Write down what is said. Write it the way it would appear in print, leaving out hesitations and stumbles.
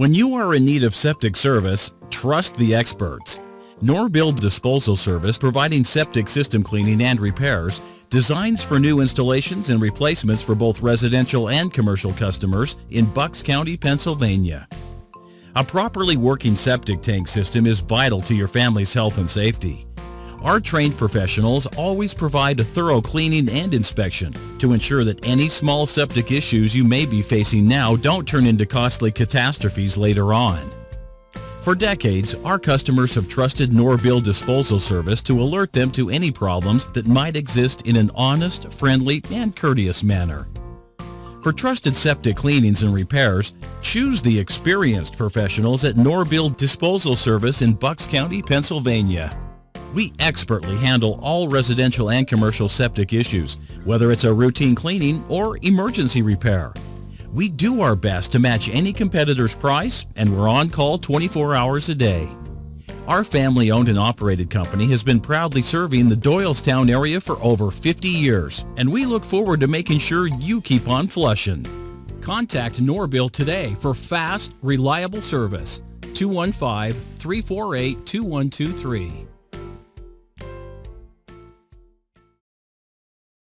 When you are in need of septic service, trust the experts. Norbill Disposal Service, providing septic system cleaning and repairs, designs for new installations and replacements for both residential and commercial customers in Bucks County, Pennsylvania. A properly working septic tank system is vital to your family's health and safety. Our trained professionals always provide a thorough cleaning and inspection to ensure that any small septic issues you may be facing now don't turn into costly catastrophes later on. For decades, our customers have trusted Norbill Disposal Service to alert them to any problems that might exist in an honest, friendly, and courteous manner. For trusted septic cleanings and repairs, choose the experienced professionals at Norbill Disposal Service in Bucks County, Pennsylvania. We expertly handle all residential and commercial septic issues, whether it's a routine cleaning or emergency repair. We do our best to match any competitor's price, and we're on call 24 hours a day. Our family-owned and operated company has been proudly serving the Doylestown area for over 50 years, and we look forward to making sure you keep on flushing. Contact Norbill today for fast, reliable service. 215-348-2123.